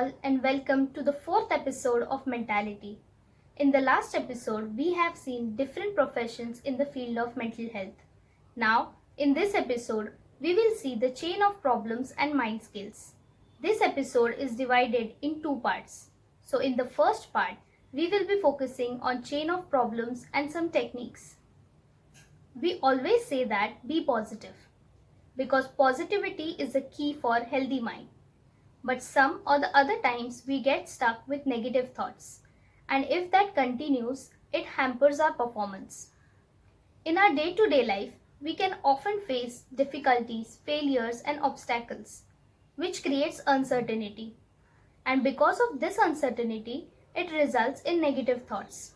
all, and welcome to the fourth episode of Mentality. In the last episode, we have seen different professions in the field of mental health. Now, in this episode, we will see the chain of problems and mind skills. This episode is divided in two parts. So, in the first part, we will be focusing on chain of problems and some techniques. We always say that be positive because positivity is the key for healthy mind. But some or the other times we get stuck with negative thoughts. And if that continues, it hampers our performance. In our day-to-day life, we can often face difficulties, failures, and obstacles, which creates uncertainty. And because of this uncertainty, it results in negative thoughts,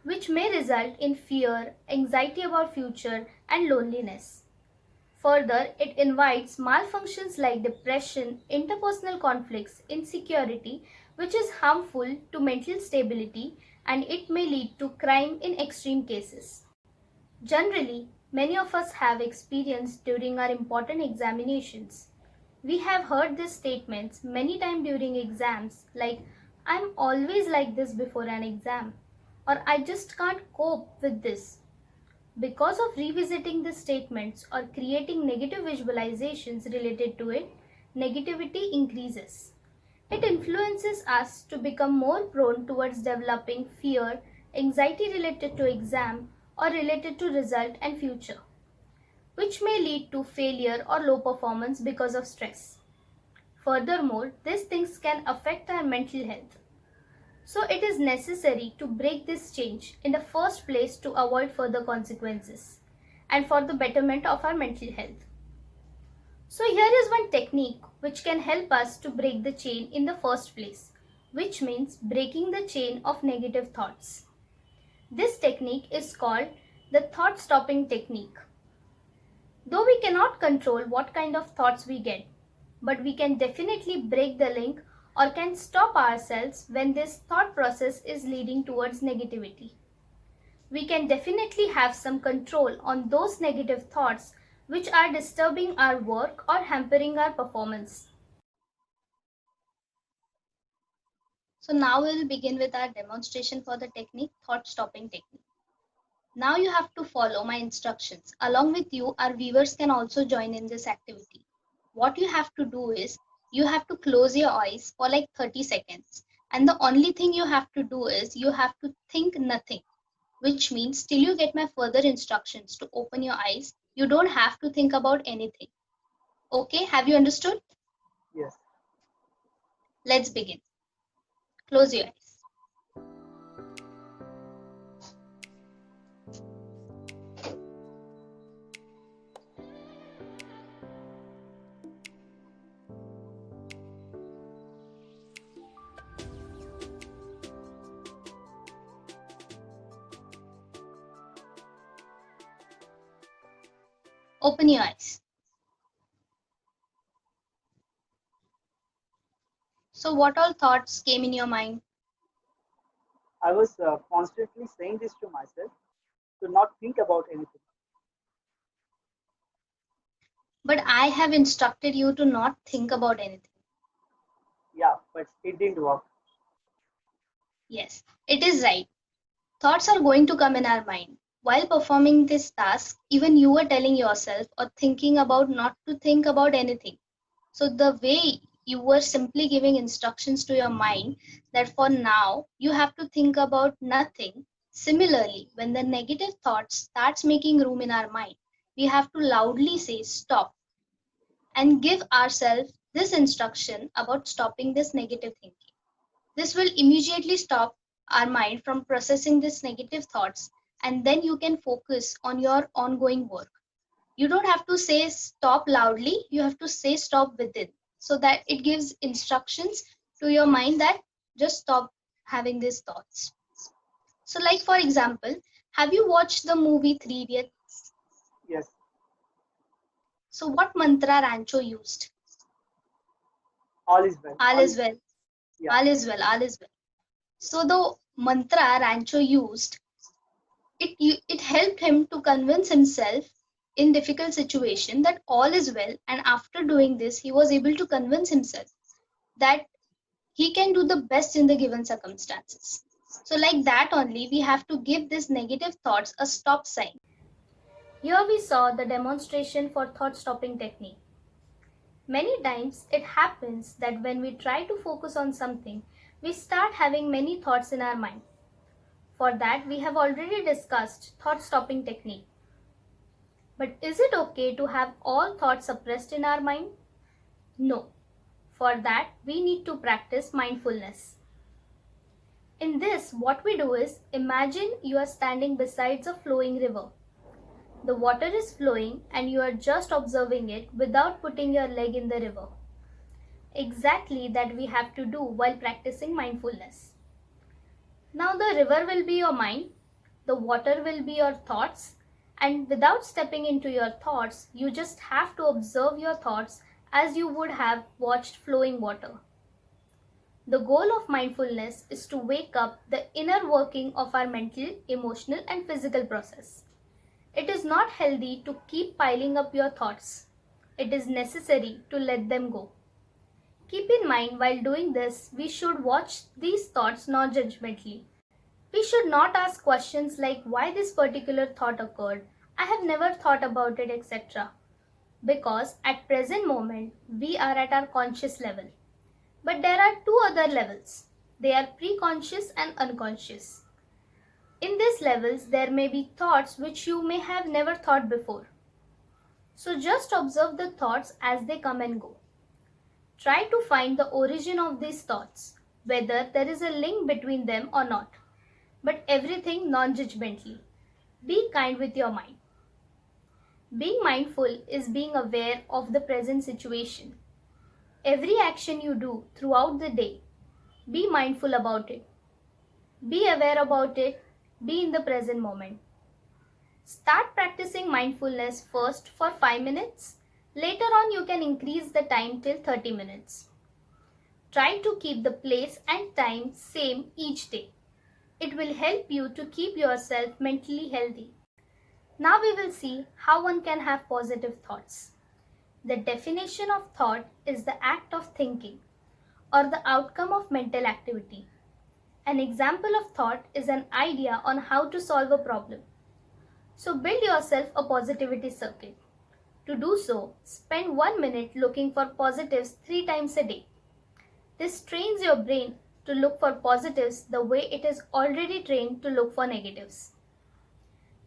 which may result in fear, anxiety about future, and loneliness. Further, it invites malfunctions like depression, interpersonal conflicts, insecurity, which is harmful to mental stability, and it may lead to crime in extreme cases. Generally, many of us have experienced during our important examinations. We have heard these statements many times during exams like, I'm always like this before an exam, or I just can't cope with this. Because of revisiting the statements or creating negative visualizations related to it, negativity increases. It influences us to become more prone towards developing fear, anxiety related to exam or related to result and future, which may lead to failure or low performance because of stress. Furthermore, these things can affect our mental health. So it is necessary to break this change in the first place to avoid further consequences and for the betterment of our mental health. So here is one technique which can help us to break the chain in the first place, which means breaking the chain of negative thoughts. This technique is called the thought stopping technique. Though we cannot control what kind of thoughts we get, but we can definitely break the link or can stop ourselves when this thought process is leading towards negativity. We can definitely have some control on those negative thoughts which are disturbing our work or hampering our performance. So now we will begin with our demonstration for the technique, thought stopping technique. Now you have to follow my instructions. Along with you, our viewers can also join in this activity. What you have to do is, you have to close your eyes for like 30 seconds. And the only thing you have to do is, you have to think nothing. Which means, till you get my further instructions to open your eyes, you don't have to think about anything. Okay, have you understood? Yes. Let's begin. Close your eyes. Open your eyes. So what all thoughts came in your mind? I was constantly saying this to myself to not think about anything. But I have instructed you to not think about anything. Yeah, but it didn't work. Yes, it is right. Thoughts are going to come in our mind. While performing this task, even you were telling yourself or thinking about not to think about anything. So the way you were simply giving instructions to your mind that for now you have to think about nothing. Similarly, when the negative thought starts making room in our mind, we have to loudly say stop and give ourselves this instruction about stopping this negative thinking. This will immediately stop our mind from processing these negative thoughts, and then you can focus on your ongoing work. You don't have to say stop loudly, you have to say stop within, so that it gives instructions to your mind that just stop having these thoughts. So like for example, have you watched the movie Three Idiots? Yes. So what mantra Rancho used? All is well. All is well. Yeah. All is well. All is well. So the mantra Rancho used, it helped him to convince himself in difficult situation that all is well, and after doing this he was able to convince himself that He can do the best in the given circumstances. So, like that only, we have to give these negative thoughts a stop sign. Here we saw the demonstration for thought stopping technique. Many times it happens that when we try to focus on something, we start having many thoughts in our mind. For that, we have already discussed thought stopping technique. But is it okay to have all thoughts suppressed in our mind? No. For that, we need to practice mindfulness. In this, what we do is imagine you are standing beside a flowing river. The water is flowing and you are just observing it without putting your leg in the river. Exactly that we have to do while practicing mindfulness. Now the river will be your mind, the water will be your thoughts, and without stepping into your thoughts, you just have to observe your thoughts as you would have watched flowing water. The goal of mindfulness is to wake up the inner working of our mental, emotional, and physical process. It is not healthy to keep piling up your thoughts. It is necessary to let them go. Keep in mind while doing this, we should watch these thoughts non judgmentally. We should not ask questions like why this particular thought occurred, I have never thought about it, etc. Because at present moment, we are at our conscious level. But there are two other levels. They are preconscious and unconscious. In these levels, there may be thoughts which you may have never thought before. So just observe the thoughts as they come and go. Try to find the origin of these thoughts, whether there is a link between them or not. But everything non-judgmentally. Be kind with your mind. Being mindful is being aware of the present situation. Every action you do throughout the day, be mindful about it. Be aware about it. Be in the present moment. Start practicing mindfulness first for 5 minutes. Later on, you can increase the time till 30 minutes. Try to keep the place and time same each day. It will help you to keep yourself mentally healthy. Now we will see how one can have positive thoughts. The definition of thought is the act of thinking or the outcome of mental activity. An example of thought is an idea on how to solve a problem. So build yourself a positivity circuit. To do so, spend 1 minute looking for positives 3 times a day. This trains your brain to look for positives the way it is already trained to look for negatives.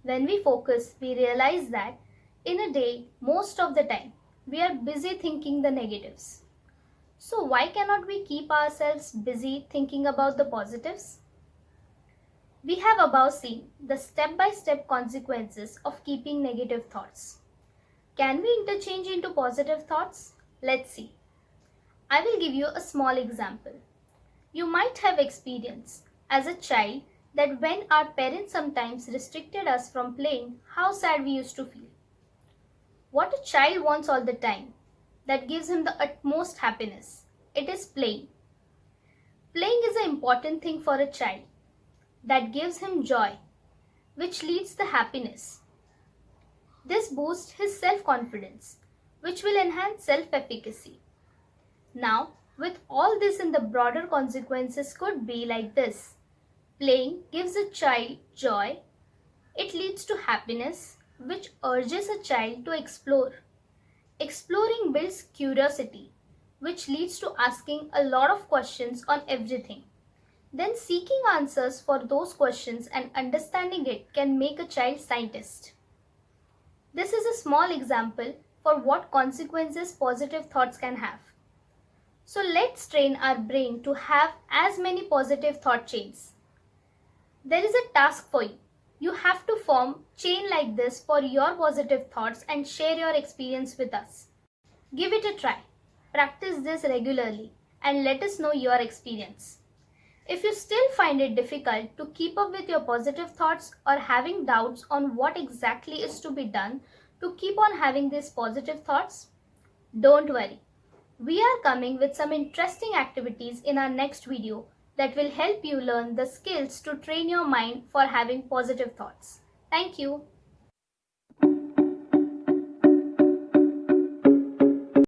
When we focus, we realize that in a day, most of the time, we are busy thinking the negatives. So why cannot we keep ourselves busy thinking about the positives? We have above seen the step-by-step consequences of keeping negative thoughts. Can we interchange into positive thoughts? Let's see. I will give you a small example. You might have experienced as a child that when our parents sometimes restricted us from playing, how sad we used to feel. What a child wants all the time, that gives him the utmost happiness. It is playing. Playing is an important thing for a child. That gives him joy, which leads to happiness. This boosts his self-confidence, which will enhance self-efficacy. Now, with all this in the broader consequences could be like this. Playing gives a child joy. It leads to happiness, which urges a child to explore. Exploring builds curiosity, which leads to asking a lot of questions on everything. Then seeking answers for those questions and understanding it can make a child scientist. This is a small example for what consequences positive thoughts can have. So let's train our brain to have as many positive thought chains. There is a task for you. You have to form chain like this for your positive thoughts and share your experience with us. Give it a try. Practice this regularly and let us know your experience. If you still find it difficult to keep up with your positive thoughts or having doubts on what exactly is to be done to keep on having these positive thoughts, don't worry. We are coming with some interesting activities in our next video that will help you learn the skills to train your mind for having positive thoughts. Thank you.